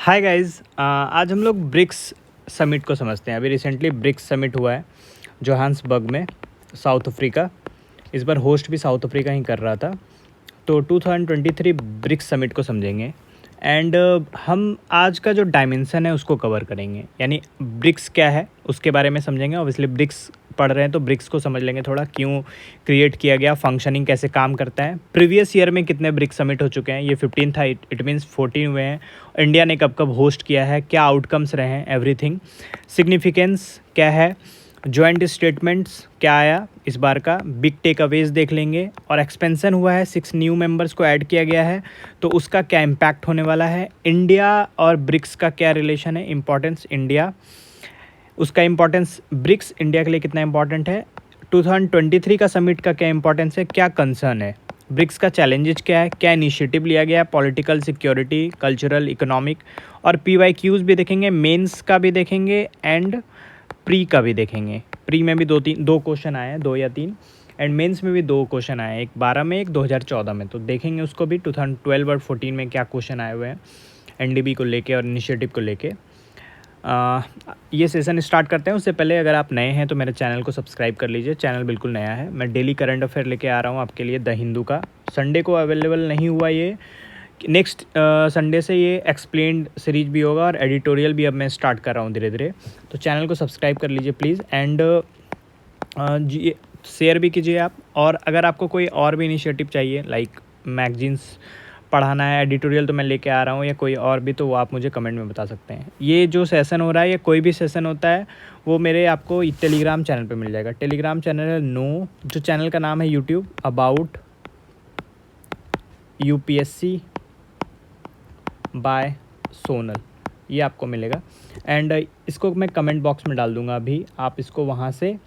Hi guys, आज हम लोग ब्रिक्स समिट को समझते हैं। अभी रिसेंटली ब्रिक्स समिट हुआ है जोहान्सबर्ग में, साउथ अफ्रीका। इस बार होस्ट भी साउथ अफ्रीका ही कर रहा था। तो 2023 ब्रिक्स समिट को समझेंगे एंड हम आज का जो डायमेंशन है उसको कवर करेंगे, यानी ब्रिक्स क्या है उसके बारे में समझेंगे। ऑब्वियसली ब्रिक्स पढ़ रहे हैं तो ब्रिक्स को समझ लेंगे, थोड़ा क्यों क्रिएट किया गया, फंक्शनिंग कैसे काम करता है, प्रीवियस ईयर में कितने ब्रिक्स समिट हो चुके हैं। ये 15 था, इट मीन्स 14 हुए हैं। इंडिया ने कब कब होस्ट किया है, क्या आउटकम्स रहे हैं, एवरीथिंग, सिग्निफिकेंस क्या है, जॉइंट स्टेटमेंट्स क्या आया इस बार का, बिग टेक अवेज देख लेंगे। और एक्सपेंशन हुआ है, 6 न्यू मेंबर्स को ऐड किया गया है, तो उसका क्या इम्पैक्ट होने वाला है। इंडिया और ब्रिक्स का क्या रिलेशन है, इंपॉर्टेंस इंडिया, उसका इम्पॉर्टेंस ब्रिक्स इंडिया के लिए कितना इंपॉर्टेंट है, 2023 का समिट का क्या इंपॉर्टेंस है, क्या कंसर्न है, ब्रिक्स का चैलेंजेस क्या है, क्या इनिशिएटिव लिया गया है, पॉलिटिकल, सिक्योरिटी, कल्चरल, इकोनॉमिक। और PYQs भी देखेंगे, मेंस का भी देखेंगे एंड प्री का भी देखेंगे। प्री में भी दो क्वेश्चन आए हैं, 2 या 3, एंड मेंस में भी 2 क्वेश्चन आए हैं, एक 12 में, एक 2014 में। तो देखेंगे उसको भी 2012 और 14 में क्या क्वेश्चन आए हुए हैं NDB को लेके और इनिशिएटिव को लेके। ये सेशन स्टार्ट करते हैं। उससे पहले अगर आप नए हैं तो मेरे चैनल को सब्सक्राइब कर लीजिए, चैनल बिल्कुल नया है। मैं डेली करंट अफेयर लेके आ रहा हूँ आपके लिए, द हिंदू का। संडे को अवेलेबल नहीं हुआ ये, नेक्स्ट संडे से ये एक्सप्लेन्ड सीरीज भी होगा और एडिटोरियल भी अब मैं स्टार्ट कर रहा हूँ धीरे धीरे। तो चैनल को सब्सक्राइब कर लीजिए प्लीज़, एंड शेयर भी कीजिए आप। और अगर आपको कोई और भी इनिशिएटिव चाहिए, लाइक मैगजीन्स पढ़ाना है, एडिटोरियल तो मैं लेके आ रहा हूँ, या कोई और भी, तो वो आप मुझे कमेंट में बता सकते हैं। ये जो सेशन हो रहा है या कोई भी सेशन होता है वो मेरे आपको टेलीग्राम चैनल पे मिल जाएगा। टेलीग्राम चैनल है जो चैनल का नाम है YouTube about UPSC by Sonal, ये आपको मिलेगा। एंड इसको मैं कमेंट बॉक्स में डाल दूंगा अभी, आप इसको वहाँ से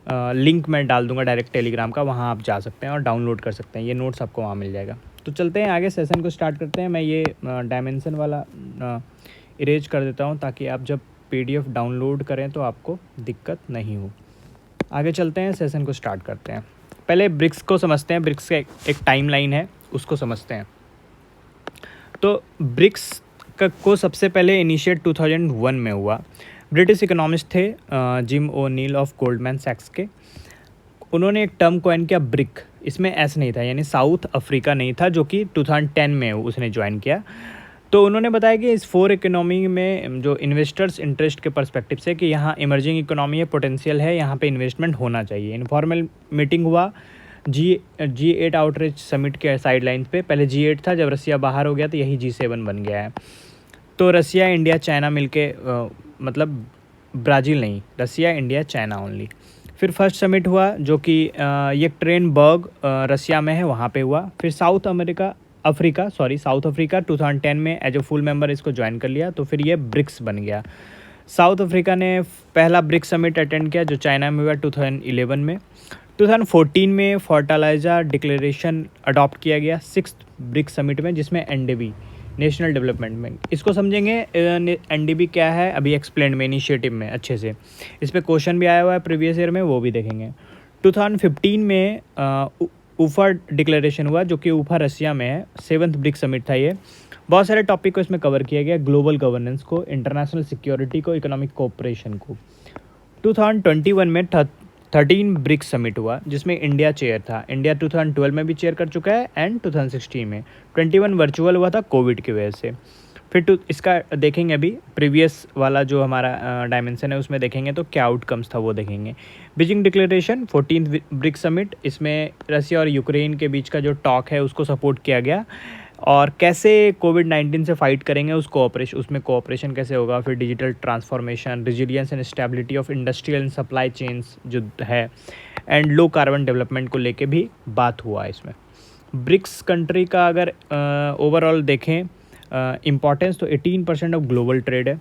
लिंक मैं डाल दूंगा डायरेक्ट टेलीग्राम का, वहाँ आप जा सकते हैं और डाउनलोड कर सकते हैं। ये नोट्स आपको वहाँ मिल जाएगा। तो चलते हैं आगे, सेशन को स्टार्ट करते हैं। मैं ये डायमेंशन वाला इरेज कर देता हूँ ताकि आप जब PDF डाउनलोड करें तो आपको दिक्कत नहीं हो। आगे चलते हैं, सेशन को स्टार्ट करते हैं। पहले ब्रिक्स को समझते हैं, ब्रिक्स का एक टाइम लाइन है, उसको समझते हैं। तो ब्रिक्स को सबसे पहले इनिशिएट 2001 में हुआ। ब्रिटिश इकोनॉमिस्ट थे जिम ओ'नील ऑफ गोल्डमैन सैक्स के, उन्होंने एक टर्म कॉइन किया ब्रिक। इसमें एस नहीं था, यानी साउथ अफ्रीका नहीं था, जो कि 2010 में उसने ज्वाइन किया। तो उन्होंने बताया कि इस 4 इकोनॉमी में जो इन्वेस्टर्स इंटरेस्ट के पर्सपेक्टिव से कि यहाँ इमर्जिंग इकोनॉमी है, पोटेंशियल है, यहाँ पे इन्वेस्टमेंट होना चाहिए। इनफॉर्मल मीटिंग हुआ G8 आउटरीच समिट के साइडलाइंस पे। पहले G8 था, जब रसिया बाहर हो गया तो यही G7 बन गया है। तो रसिया, इंडिया, चाइना मिलके मतलब ब्राज़ील नहीं, रसिया, इंडिया, चाइना ओनली। फिर फर्स्ट समिट हुआ जो कि येकटेरिनबर्ग रसिया में है, वहाँ पे हुआ। फिर साउथ अफ्रीका 2010 में एज ए फुल मेंबर इसको ज्वाइन कर लिया, तो फिर ये ब्रिक्स बन गया। साउथ अफ्रीका ने पहला ब्रिक्स समिट अटेंड किया जो चाइना में हुआ 2011 में। 2014 में फोर्टालाइजा डिक्लेरेशन अडॉप्ट किया गया 6th ब्रिक्स समिट में, जिसमें NDB, नेशनल डेवलपमेंट बैंक, इसको समझेंगे। NDB क्या है अभी एक्सप्लेन में, इनिशिएटिव में अच्छे से। इस पर क्वेश्चन भी आया हुआ है प्रीवियस ईयर में, वो भी देखेंगे। 2015 में ऊफा डिक्लेरेशन हुआ, जो कि ऊफा रसिया में है। 7th ब्रिक्स समिट था ये। बहुत सारे टॉपिक को इसमें कवर किया गया, ग्लोबल गवर्नेंस को, इंटरनेशनल सिक्योरिटी को, इकोनॉमिक कोऑपरेशन को। 2021 में 13 ब्रिक्स समिट हुआ, जिसमें इंडिया चेयर था। इंडिया 2012 में भी चेयर कर चुका है एंड 2016 में। 21 वर्चुअल हुआ था कोविड की वजह से। फिर इसका देखेंगे अभी, प्रीवियस वाला जो हमारा डायमेंशन है उसमें देखेंगे तो क्या आउटकम्स था वो देखेंगे। Beijing declaration 14th BRICS summit, इसमें रसिया और यूक्रेन के बीच का जो टॉक है उसको सपोर्ट किया गया, और कैसे कोविड-19 से फाइट करेंगे उसमें कोऑपरेशन कैसे होगा। फिर digital transformation, resilience and stability of industrial and supply chains जो है, एंड लो कार्बन डेवलपमेंट को लेके भी बात हुआ इसमें। ब्रिक्स कंट्री का अगर ओवरऑल देखें इम्पॉर्टेंस, तो 18% ऑफ ग्लोबल ट्रेड है,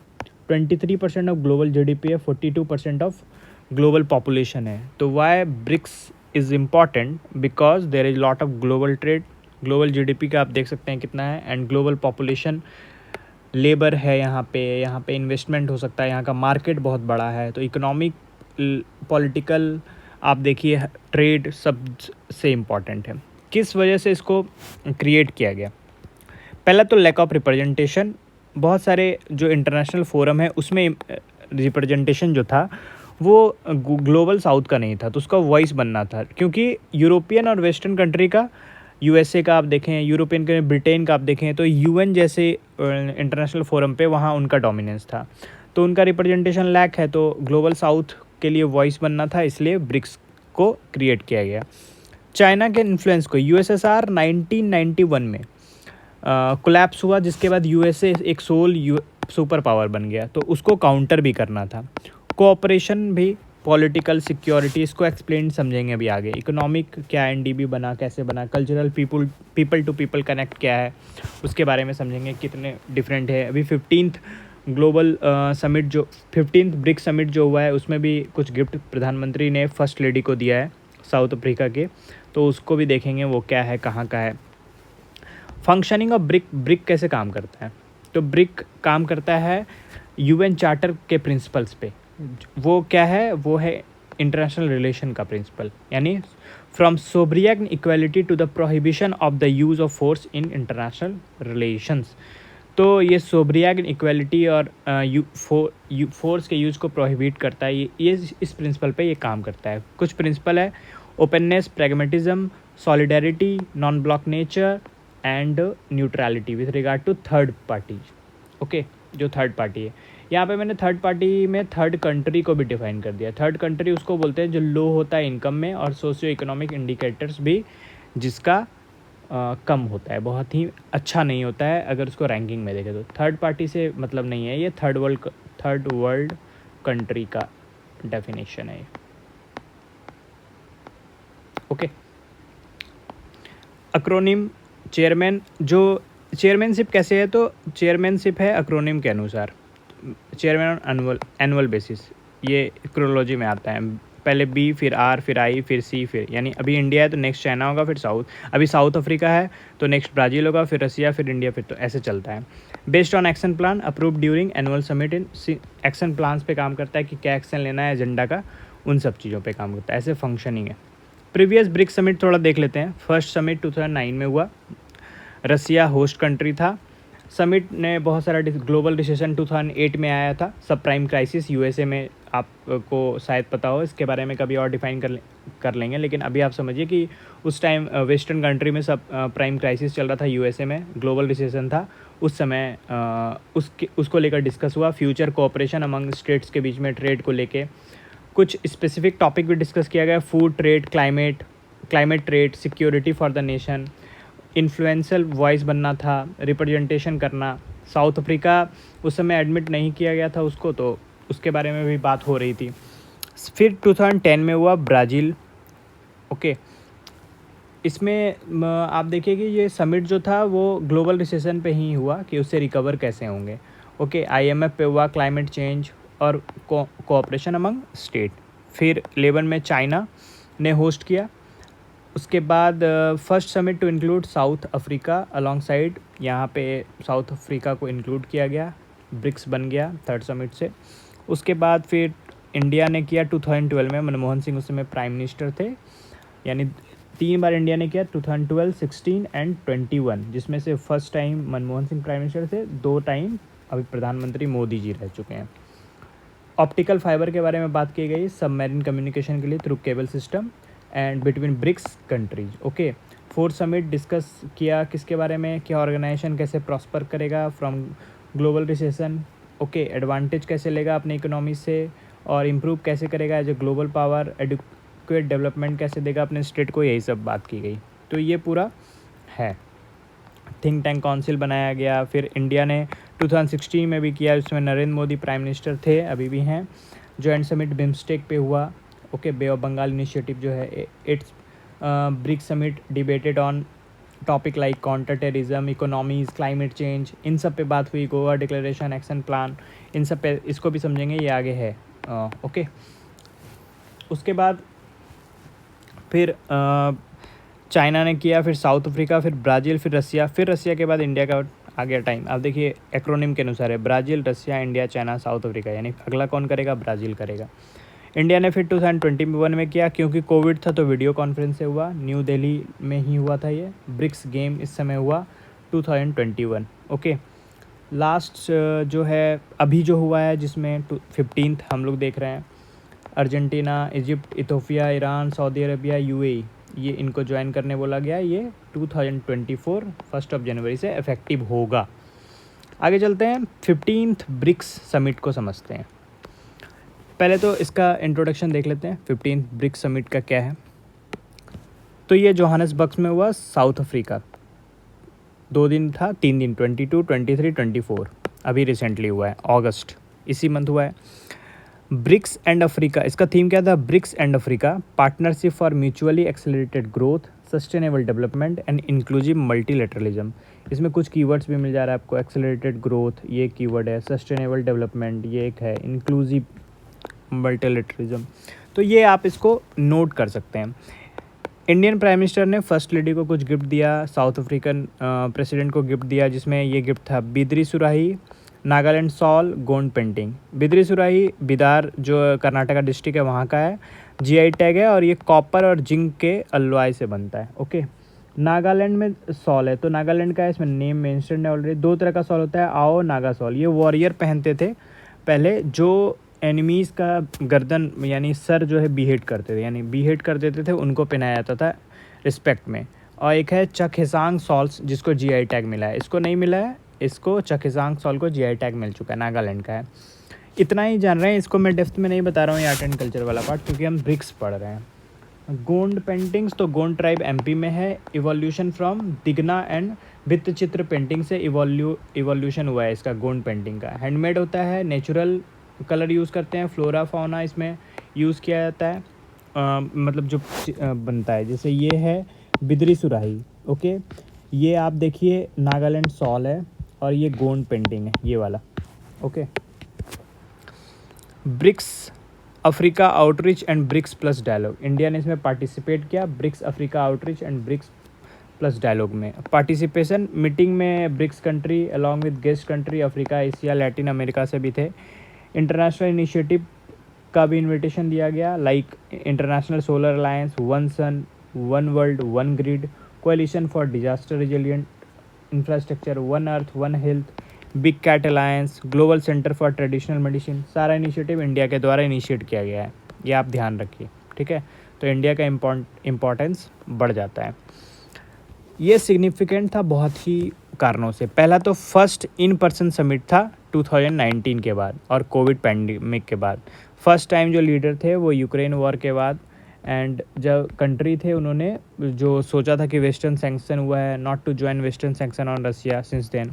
23% ऑफ ग्लोबल GDP है, 42% ऑफ ग्लोबल पॉपुलेशन है। तो why BRICS is important, because there is lot of global trade, global GDP का आप देख सकते हैं कितना है, एंड ग्लोबल पॉपुलेशन, लेबर है यहाँ पे इन्वेस्टमेंट हो सकता है, यहाँ का मार्केट बहुत बड़ा है। तो इकोनॉमिक, पॉलिटिकल, आप देखिए ट्रेड सब से इम्पॉर्टेंट है। किस वजह से इसको क्रिएट किया गया? पहला तो लैक ऑफ रिप्रेजेंटेशन बहुत सारे जो इंटरनेशनल फोरम है उसमें रिप्रेजेंटेशन जो था वो ग्लोबल साउथ का नहीं था, तो उसका वॉइस बनना था, क्योंकि यूरोपियन और वेस्टर्न कंट्री का, यूएसए का आप देखें, यूरोपियन के ब्रिटेन का आप देखें, तो यूएन जैसे इंटरनेशनल फोरम पे वहाँ उनका डोमिनेंस था, तो उनका रिप्रेजेंटेशन लैक है, तो ग्लोबल साउथ के लिए वॉइस बनना था, इसलिए ब्रिक्स को क्रिएट किया गया। चाइना के इन्फ्लुएंस को, यूएसएसआर 1991 में कोलैप्स हुआ, जिसके बाद यूएसए एक सोल सुपर पावर बन गया, तो उसको काउंटर भी करना था। कोऑपरेशन भी, पॉलिटिकल सिक्योरिटी, इसको एक्सप्लेन समझेंगे अभी आगे। इकोनॉमिक क्या, एनडीबी बना, कैसे बना, cultural people to people connect क्या है उसके बारे में समझेंगे, कितने डिफरेंट है। अभी 15th ग्लोबल समिट जो 15th ब्रिक्स समिट जो हुआ है उसमें भी कुछ गिफ्ट प्रधानमंत्री ने फर्स्ट लेडी को दिया है साउथ अफ्रीका के, तो उसको भी देखेंगे वो क्या है, कहाँ का है। फंक्शनिंग ऑफ ब्रिक कैसे काम करता है, तो ब्रिक काम करता है यूएन चार्टर के प्रिंसिपल्स पे। वो क्या है, वो है इंटरनेशनल रिलेशन का प्रिंसिपल, यानी from sovereign equality to the prohibition of the use of force in international relations. तो ये सोब्रियन इक्वालिटी और फोर्स के यूज़ को प्रोहिबिट करता है, ये इस प्रिंसिपल पे ये काम करता है। कुछ प्रिंसिपल है, openness, pragmatism, solidarity, non bloc nature and neutrality with regard to third party. Okay, जो थर्ड पार्टी है, यहाँ पे मैंने थर्ड पार्टी में थर्ड कंट्री को भी डिफाइन कर दिया। थर्ड कंट्री उसको बोलते हैं जो लो होता है इनकम में, और सोशियो इकोनॉमिक इंडिकेटर्स भी जिसका कम होता है, बहुत ही अच्छा नहीं होता है अगर उसको रैंकिंग में देखें तो। थर्ड पार्टी से मतलब नहीं है, ये थर्ड वर्ल्ड कंट्री का डेफिनेशन है। ओके, अक्रोनिम चेयरमैन, जो चेयरमैनशिप कैसे है, तो चेयरमैनशिप है अक्रोनिम के अनुसार, चेयरमैन ऑन एनुअल बेसिस, ये क्रोनोलॉजी में आता है, पहले बी, फिर आर, फिर आई, फिर सी, फिर यानी अभी इंडिया है तो नेक्स्ट चाइना होगा, फिर साउथ, अभी साउथ अफ्रीका है तो नेक्स्ट ब्राज़ील होगा, फिर रसिया, फिर इंडिया, फिर, तो ऐसे चलता है। Based on action plan approve during annual summit in, action plans पे काम करता है कि क्या एक्शन लेना है एजेंडा का, उन सब चीज़ों पे काम करता है, ऐसे फंक्शनिंग है। प्रीवियस ब्रिक्स समिट थोड़ा देख लेते हैं। फर्स्ट समिट 2009 में हुआ, रसिया होस्ट कंट्री था। समिट ने बहुत सारा ग्लोबल रिसेशन 2008 में आया था, सब प्राइम क्राइसिस यूएसए में, आपको शायद पता हो, इसके बारे में कभी और डिफाइन कर लेंगे, लेकिन अभी आप समझिए कि उस टाइम वेस्टर्न कंट्री में सब प्राइम क्राइसिस चल रहा था, यूएसए में ग्लोबल रिसेशन था उस समय। उसको लेकर डिस्कस हुआ, फ्यूचर कोऑपरेशन अमंग स्टेट्स के बीच में ट्रेड को लेके कुछ स्पेसिफिक टॉपिक भी डिस्कस किया गया, food trade, climate trade, security for the nation, influential voice बनना था, रिप्रेजेंटेशन करना। साउथ अफ्रीका उस समय एडमिट नहीं किया गया था उसको, तो उसके बारे में भी बात हो रही थी। फिर 2010 में हुआ ब्राज़ील। ओके, इसमें आप देखिए कि ये समिट जो था वो ग्लोबल रिसेशन पे ही हुआ कि उससे रिकवर कैसे होंगे। ओके, आईएमएफ पे हुआ, क्लाइमेट चेंज और कोऑपरेशन अमंग स्टेट। फिर 11 में चाइना ने होस्ट किया। उसके बाद first summit to include South Africa alongside, यहाँ पे साउथ अफ्रीका को इंक्लूड किया गया, ब्रिक्स बन गया थर्ड समिट से। उसके बाद फिर इंडिया ने किया 2012 में, मनमोहन सिंह उस समय प्राइम मिनिस्टर थे, यानी 3 बार इंडिया ने किया, 2012, 16 एंड 21, जिसमें से first time Manmohan Singh prime minister थे, 2 टाइम अभी प्रधानमंत्री मोदी जी रह चुके हैं। ऑप्टिकल फाइबर के बारे में बात की गई, सबमरीन कम्युनिकेशन के लिए through cable system and between BRICS countries. Okay, fourth summit discuss किया किसके बारे में, क्या ऑर्गेनाइजेशन कैसे प्रॉस्पर करेगा from global recession. Okay, advantage कैसे लेगा अपनी इकोनॉमी से, और इम्प्रूव कैसे करेगा as a global power, educate development कैसे देगा अपने स्टेट को, यही सब बात की गई। तो ये पूरा है। थिंक टैंक काउंसिल बनाया गया। फिर इंडिया ने 2016 में भी किया, उसमें नरेंद्र मोदी प्राइम मिनिस्टर थे, अभी भी हैं। जॉइंट समिट बिम्स्टेक पे हुआ। Okay, bay of Bengal initiative जो है, it's BRICS summit debated on topic like counter terrorism, economies, climate change, इन सब पे बात हुई। गोवा डिक्लेरेशन, एक्शन प्लान, इन सब पे, इसको भी समझेंगे, ये आगे है। ओके, उसके बाद फिर चाइना ने किया, फिर साउथ अफ्रीका, फिर ब्राज़ील, फिर रसिया के बाद इंडिया का आ गया टाइम। आप देखिए एक्रोनिम के अनुसार है, ब्राज़ील, रसिया, इंडिया, चाइना, साउथ अफ्रीका, यानी अगला कौन करेगा, ब्राज़ील करेगा। इंडिया ने फिर 2021 में किया, क्योंकि कोविड था तो वीडियो कॉन्फ्रेंस से हुआ, न्यू दिल्ली में ही हुआ था ये। ब्रिक्स गेम इस समय हुआ 2021। ओके, लास्ट जो है अभी जो हुआ है जिसमें 15th हम लोग देख रहे हैं, Argentina, Egypt, Ethiopia, Iran, Saudi Arabia, UAE, ये इनको ज्वाइन करने बोला गया। ये 2024 1 जनवरी से इफेक्टिव होगा। आगे चलते हैं, 15th ब्रिक्स समिट को समझते हैं। पहले तो इसका इंट्रोडक्शन देख लेते हैं, 15th ब्रिक्स समिट का क्या है। तो ये जोहान्सबर्ग में हुआ, साउथ अफ्रीका। 2 दिन था, 3 दिन, 22, 23, 24, अभी रिसेंटली हुआ है, अगस्त इसी मंथ हुआ है। ब्रिक्स एंड अफ्रीका, इसका थीम क्या था? BRICS and Africa partnership for mutually accelerated growth, sustainable development and inclusive multilateralism. इसमें कुछ कीवर्ड्स भी मिल जा रहा है आपको, एक्सेलरेटेड ग्रोथ ये कीवर्ड है, सस्टेनेबल डेवलपमेंट ये एक है, इंक्लूसिव मल्टीलेटरलिज्म। तो ये आप इसको नोट कर सकते हैं। इंडियन प्राइम मिनिस्टर ने फर्स्ट लेडी को कुछ गिफ्ट दिया, साउथ अफ्रीकन प्रेसिडेंट को गिफ्ट दिया, जिसमें ये गिफ्ट था बिद्री सुराही, नागालैंड सॉल, गोंड पेंटिंग। बिद्री सुराही बिदार जो कर्नाटका डिस्ट्रिक्ट है वहाँ का है, जीआई टैग है, और ये कॉपर और जिंक के अलॉय से बनता है। ओके, नागालैंड में सॉल है, तो नागालैंड का है, इसमें नेम मेंशन है ऑलरेडी। 2 तरह का सॉल होता है, आओ नागा सॉल। ये वॉरियर पहनते थे पहले, जो एनिमीज़ का गर्दन यानी सर जो है बीहेड करते थे, यानी बीहेड कर देते थे, उनको पहनाया जाता था रिस्पेक्ट में। और एक है चखेसांग सॉल्स, जिसको जीआई टैग मिला है, इसको नहीं मिला है, इसको चखेसांग सॉल को जीआई टैग मिल चुका है, नागालैंड का है। इतना ही जान रहे हैं, इसको मैं डेप्थ में नहीं बता रहा हूँ ये आर्ट एंड कल्चर वाला पार्ट, क्योंकि हम ब्रिक्स पढ़ रहे हैं। गोंड पेंटिंग्स, तो गोंड ट्राइब एमपी में है। इवोल्यूशन फ्रॉम दिगना एंड भित्त चित्र पेंटिंग से इवोल्यूशन हुआ है इसका, गोंड पेंटिंग का। हैंडमेड होता है, नेचुरल कलर यूज़ करते हैं, फ्लोरा फाउना इसमें यूज़ किया जाता है, मतलब जो बनता है। जैसे ये है बिद्री सुराही, ओके, ये आप देखिए नागालैंड सॉल है, और ये गोंड पेंटिंग है ये वाला, okay. BRICS Africa outreach and BRICS plus dialogue, India ने इसमें पार्टिसिपेट किया, BRICS Africa outreach and BRICS plus dialogue में। पार्टिसिपेशन मीटिंग में BRICS country along with guest country Africa, Asia, Latin America से भी थे। इंटरनेशनल इनिशिएटिव का भी इनविटेशन दिया गया, like International Solar Alliance, One Sun, One World, One Grid, Coalition for Disaster Resilient Infrastructure, One Earth, One Health, Big Cat Alliance, Global Centre for Traditional Medicine. सारा initiative India के द्वारा initiate किया गया है, ये आप ध्यान रखिए, ठीक है। तो इंडिया का इम्पोर्टेंस बढ़ जाता है। ये सिग्निफिकेंट था बहुत ही कारणों से। पहला तो फर्स्ट इन पर्सन समिट था 2019 के बाद और कोविड पैंडमिक के बाद। फर्स्ट टाइम जो लीडर थे वो यूक्रेन वॉर के बाद, एंड जब कंट्री थे उन्होंने जो सोचा था कि वेस्टर्न सैंक्शन हुआ है, not to join western sanction on Russia since then.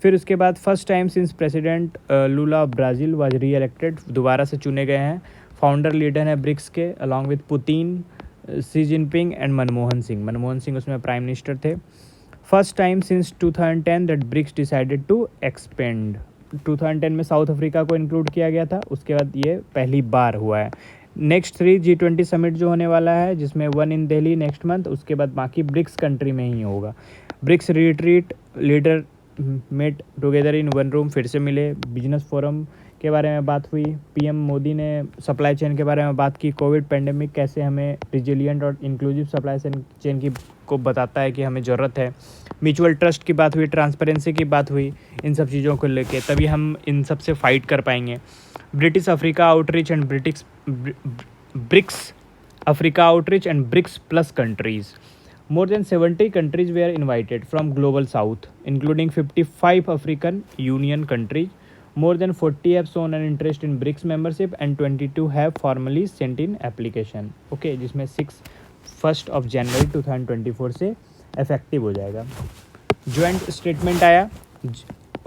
फिर उसके बाद first time since president Lula of Brazil was reelected, दोबारा से चुने गए हैं। फाउंडर लीडर हैं ब्रिक्स के along with Putin, Xi Jinping and Manmohan Singh. Manmohan Singh उसमें प्राइम मिनिस्टर थे। First time since 2010 that BRICS decided to expand. 2010 में साउथ अफ्रीका को इंक्लूड किया गया था, उसके बाद ये पहली बार हुआ है। नेक्स्ट 3 G20 समिट जो होने वाला है, जिसमें 1 इन दिल्ली नेक्स्ट मंथ, उसके बाद बाकी ब्रिक्स कंट्री में ही होगा। BRICS retreat leader met together in one room, फिर से मिले। बिजनेस फोरम के बारे में बात हुई। पीएम मोदी ने सप्लाई चेन के बारे में बात की। कोविड पेंडेमिक कैसे हमें रिजिलियंट और इंक्लूसिव सप्लाई चेन की को बताता है कि हमें ज़रूरत है। म्यूचुअल ट्रस्ट की बात हुई, ट्रांसपेरेंसी की बात हुई। इन सब चीज़ों को लेके तभी हम इन सब से फाइट कर पाएंगे। British Africa outreach and BRICS Africa outreach and BRICS plus countries. More than 70 countries were invited from Global South, including 55 African Union countries. More than 40 have shown an interest in BRICS membership and 22 have formally sent in application. Okay, जिसमें 1 जनवरी 2024 से effective हो जाएगा। Joint statement आया,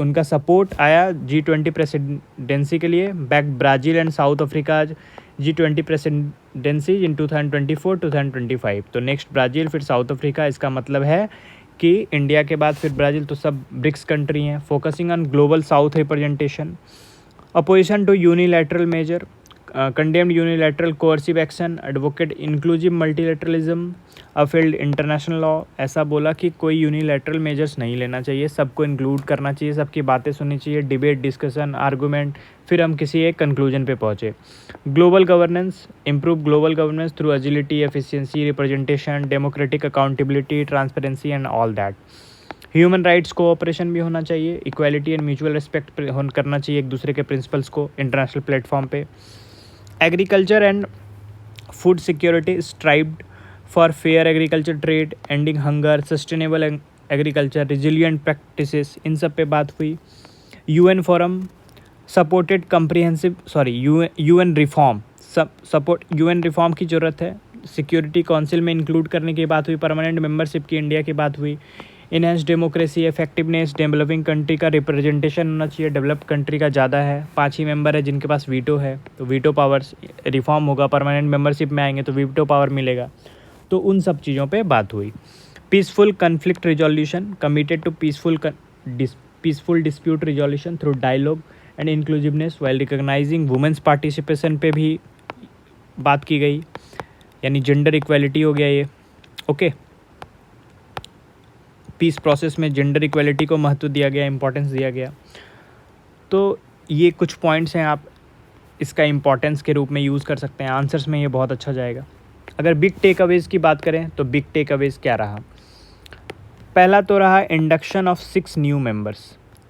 उनका support आया G20 presidency के लिए। Back Brazil and South Africa G20 presidency in 2024-2025। तो नेक्स्ट ब्राज़ील, फिर साउथ अफ्रीका। इसका मतलब है कि इंडिया के बाद फिर ब्राज़ील, तो सब ब्रिक्स कंट्री हैं। Focusing on global South representation. Opposition to unilateral measure, condemned unilateral coercive action, advocate inclusive multilateralism, appealed international law. ऐसा बोला कि कोई यूनिलैटरल मेजर्स नहीं लेना चाहिए, सबको इंक्लूड करना चाहिए, सबकी बातें सुननी चाहिए, डिबेट, डिस्कशन, आर्गूमेंट, फिर हम किसी एक कंक्लूजन पे पहुँचे। Global governance, improve global governance through agility, efficiency, representation, democratic accountability, transparency and all that. Human rights cooperation भी होना चाहिए, इक्वालिटी एंड म्यूचुअल रिस्पेक्ट करना चाहिए एक दूसरे के प्रिंसिपल्स को इंटरनेशनल प्लेटफॉर्म पे। Agriculture and food security strived for fair agriculture trade, ending hunger, sustainable agriculture, resilient practices, इन सब पे बात हुई। UN forum supported comprehensive UN reform, support UN reform की ज़रूरत है। सिक्योरिटी काउंसिल में इंक्लूड करने की बात हुई, परमानेंट मेंबरशिप की इंडिया की बात हुई। Enhance democracy, effectiveness, developing country का रिप्रेजेंटेशन होना चाहिए, डेवलप्ड कंट्री का ज़्यादा है। 5 ही मेंबर है जिनके पास वीटो है, तो वीटो पावर्स, रिफॉर्म होगा, परमानेंट मेंबरशिप में आएंगे तो वीटो पावर मिलेगा। तो उन सब चीज़ों पे बात हुई। Peaceful conflict resolution, committed to peaceful dispute resolution through dialogue and inclusiveness while recognising women's participation पे भी बात की गई, यानी जेंडर इक्वालिटी हो गया ये। ओके, पीस प्रोसेस में जेंडर इक्वालिटी को महत्व दिया गया, इंपॉर्टेंस दिया गया। तो ये कुछ पॉइंट्स हैं, आप इसका इंपॉर्टेंस के रूप में यूज़ कर सकते हैं, आंसर्स में ये बहुत अच्छा जाएगा। अगर बिग टेक अवेज की बात करें तो बिग टेक अवेज क्या रहा? पहला तो रहा इंडक्शन ऑफ 6 न्यू मेंबर्स,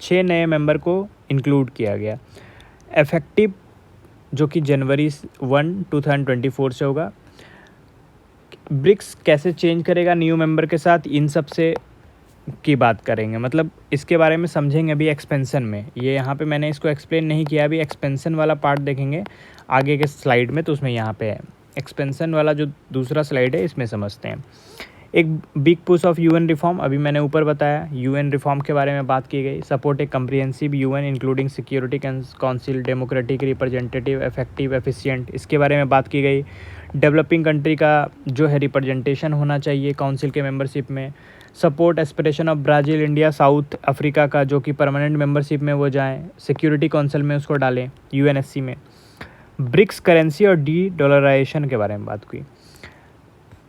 6 नए मेंबर को इंक्लूड किया गया। इफेक्टिव जो कि जनवरी 1, 2024 से होगा। ब्रिक्स कैसे चेंज करेगा न्यू मेंबर के साथ, इन सब से की बात करेंगे, मतलब इसके बारे में समझेंगे अभी एक्सपेंशन में। ये यहाँ पे मैंने इसको एक्सप्लेन नहीं किया, अभी एक्सपेंशन वाला पार्ट देखेंगे आगे के स्लाइड में, तो उसमें यहाँ पे है एक्सपेंशन वाला जो दूसरा स्लाइड है, इसमें समझते हैं। एक big push of UN reform, अभी मैंने ऊपर बताया यूएन रिफॉर्म के बारे में बात की गई। Support a comprehensive UN including security council, democratic, representative, effective, efficient, इसके बारे में बात की गई। डेवलपिंग कंट्री का जो है रिप्रेजेंटेशन होना चाहिए काउंसिल के मेंबरशिप में। Support aspiration of Brazil, India, south Africa का जो कि परमानेंट मेंबरशिप में वो जाएँ, सिक्योरिटी काउंसिल में उसको डालें, यूएनएससी में। ब्रिक्स करेंसी और डी डॉलराइजेशन के बारे में बात की।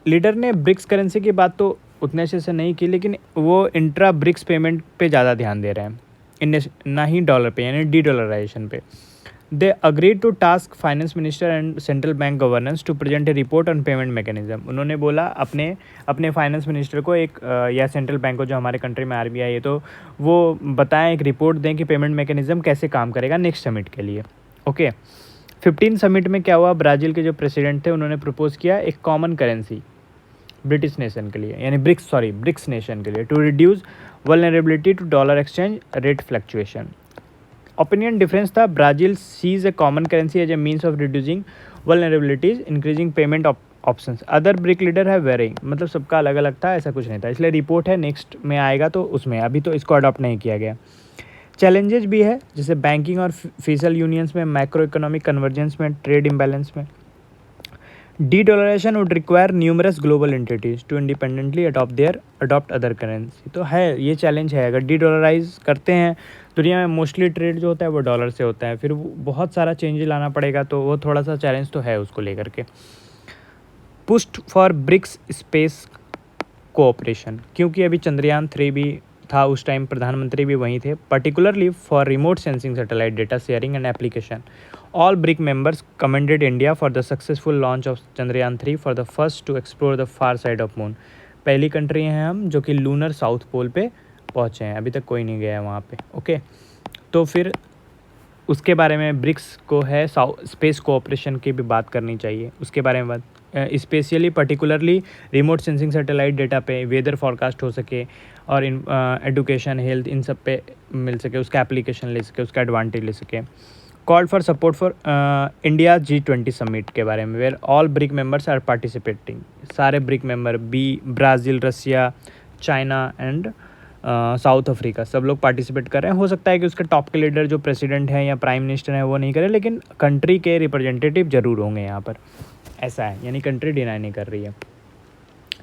लीडर ने ब्रिक्स करेंसी की बात तो उतने अच्छे से नहीं की, लेकिन वो इंट्रा ब्रिक्स पेमेंट पे ज़्यादा ध्यान दे रहे हैं, ना ही डॉलर पे, यानी डी डॉलराइजेशन पे। They agreed to task finance minister and central bank governance to present a report on payment mechanism. उन्होंने बोला अपने फाइनेंस मिनिस्टर को या सेंट्रल बैंक को, जो हमारे कंट्री में आरबीआई है, तो वो बताएं, एक रिपोर्ट दें कि पेमेंट मैकेनिज्म कैसे काम करेगा नेक्स्ट समिट के लिए। ओके, 15 समिट में क्या हुआ, ब्राज़ील के जो प्रेसिडेंट थे उन्होंने प्रपोज किया एक कॉमन करेंसी ब्रिटिश नेशन के लिए, यानी ब्रिक्स नेशन के लिए, to reduce vulnerability to dollar exchange rate fluctuation. Opinion difference था, Brazil sees a common currency as a means of reducing vulnerabilities, increasing payment options. Other BRIC leader है varying, मतलब सबका अलग अलग था, ऐसा कुछ नहीं था, इसलिए रिपोर्ट है, नेक्स्ट में आएगा तो उसमें, अभी तो इसको अडॉप्ट नहीं किया गया। चैलेंजेस भी है, जैसे बैंकिंग और फिजिकल यूनियंस में, मैक्रो इकोनॉमिक कन्वर्जेंस में, ट्रेड इम्बैलेंस में। Dedollarization would require numerous global entities to independently adopt other currency. तो है, ये चैलेंज है, अगर डीडॉलराइज करते हैं, दुनिया में मोस्टली ट्रेड जो होता है वो डॉलर से होता है, फिर बहुत सारा चेंज लाना पड़ेगा, तो वो थोड़ा सा चैलेंज तो है उसको लेकर के। Pushed for BRICS space cooperation, क्योंकि अभी चंद्रयान 3 भी था, उस टाइम प्रधानमंत्री भी वहीं थे। Particularly for remote sensing satellite data sharing and application, all BRIC members commended India for the successful launch of Chandrayaan 3 for the first to explore the far side of moon. पहली कंट्री हैं हम जो कि lunar south pole पे पहुँचे हैं, अभी तक कोई नहीं गया है वहाँ पे। ओके, तो फिर उसके बारे में ब्रिक्स को है स्पेस कोऑपरेशन की भी बात करनी चाहिए, उसके बारे में बात specially particularly remote sensing satellite data पे वेदर फॉरकास्ट हो सके, और एडुकेशन, हेल्थ, इन सब पे मिल सके, उसका एप्लीकेशन ले सके, उसका एडवांटेज ले सके। Called for support for India G20 summit के बारे में, where all BRIC members are participating. सारे BRIC member Brazil, Russia, China and South Africa, सब लोग पार्टिसिपेट कर रहे हैं। हो सकता है कि उसके टॉप के लीडर जो प्रेसिडेंट हैं या प्राइम मिनिस्टर हैं वो नहीं करें, लेकिन कंट्री के रिप्रेजेंटेटिव ज़रूर होंगे यहाँ पर, ऐसा है, यानी कंट्री डिनाई नहीं कर रही है।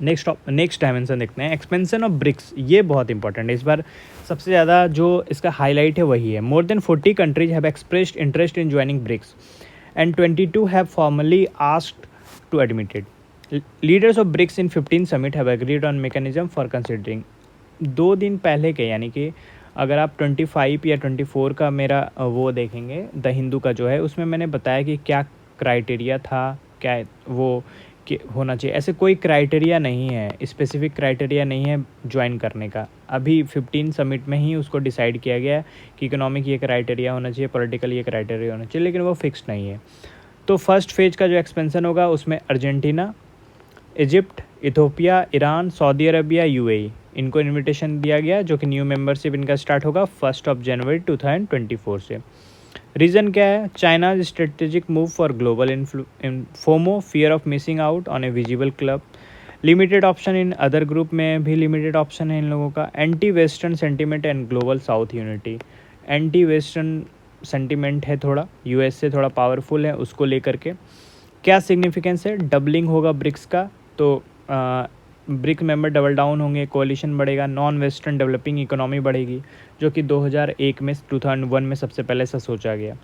नेक्स्ट डायमेंशन देखते हैं, एक्सपेंशन ऑफ ब्रिक्स। ये बहुत इंपॉर्टेंट है, इस बार सबसे ज़्यादा जो इसका हाईलाइट है वही है। More than 40 countries have expressed interest in joining BRICS and 22 have formally asked to admit it. Leaders of BRICS in 15 summit have agreed on mechanism for considering. 2 दिन पहले के, यानी कि अगर आप 25 या 24 का मेरा वो देखेंगे द हिंदू का जो है, उसमें मैंने बताया कि क्या क्राइटेरिया था, क्या वो कि होना चाहिए। ऐसे कोई क्राइटेरिया नहीं है, स्पेसिफिक क्राइटेरिया नहीं है ज्वाइन करने का। अभी 15 समिट में ही उसको डिसाइड किया गया है कि इकोनॉमिक ये क्राइटेरिया होना चाहिए, पॉलिटिकल ये क्राइटेरिया होना चाहिए, लेकिन वो फिक्स नहीं है। तो फर्स्ट फेज का जो एक्सपेंशन होगा उसमें Argentina, Egypt, Ethiopia, Iran, Saudi Arabia, UAE, इनको इनविटेशन दिया गया, जो कि न्यू मेंबरशिप इनका स्टार्ट होगा 1 जनवरी 2024 से। रीज़न क्या है? China strategic move for global FOMO, fear of missing out on A visible club, limited option in other group में भी लिमिटेड ऑप्शन है इन लोगों का, anti western sentiment and global south unity. Anti western sentiment है थोड़ा, US से थोड़ा powerful है, उसको लेकर के क्या सिग्निफिकेंस है? डबलिंग होगा ब्रिक्स का, तो ब्रिक्स मेंबर डबल डाउन होंगे, कोalition बढ़ेगा, नॉन वेस्टर्न डेवलपिंग इकोनॉमी बढ़ेगी, जो कि 2001 में सबसे पहले से सोचा गया।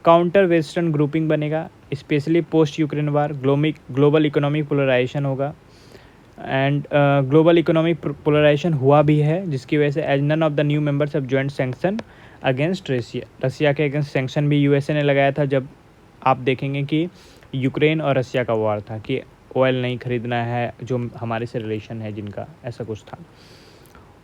काउंटर वेस्टर्न ग्रुपिंग बनेगा, specially post Ukraine war, global economic polarization होगा, एंड ग्लोबल इकोनॉमिक पोलराइजेशन हुआ भी है, जिसकी वजह से as none of the new members of joint sanction against Russia के अगेंस्ट सैंक्शन भी यूएसए ने लगाया था। जब आप देखेंगे कि यूक्रेन और रसिया का वार था कि ऑयल नहीं खरीदना है, जो हमारे से रिलेशन है जिनका, ऐसा कुछ था।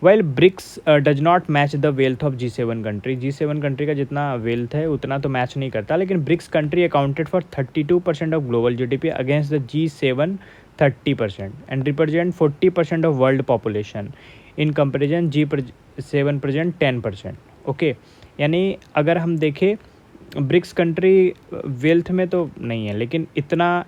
Well BRICS does not match the wealth of G7 country. G7 country का जितना वेल्थ है उतना तो मैच नहीं करता, लेकिन BRICS country accounted for 32% of global GDP against the G7 30% and represent 40% of world population. In comparison G7 present 10%। Okay, यानी अगर हम देखें ब्रिक्स कंट्री वेल्थ में तो नहीं है, लेकिन इतना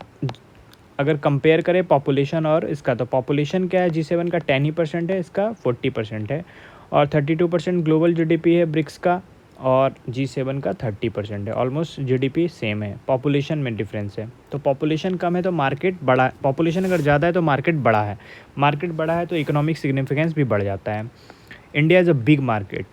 अगर कंपेयर करें पॉपुलेशन और इसका, तो पॉपुलेशन क्या है G7 का 10% है, इसका 40% है, और 32% ग्लोबल GDP है ब्रिक्स का, और G7 का 30% है। ऑलमोस्ट GDP सेम है, पॉपुलेशन में डिफरेंस है। तो पॉपुलेशन कम है तो मार्केट बड़ा, पॉपुलेशन अगर ज़्यादा है तो मार्केट बड़ा है, मार्केट बड़ा है तो इकोनॉमिक सिग्निफिकेंस भी बढ़ जाता है। India is a big market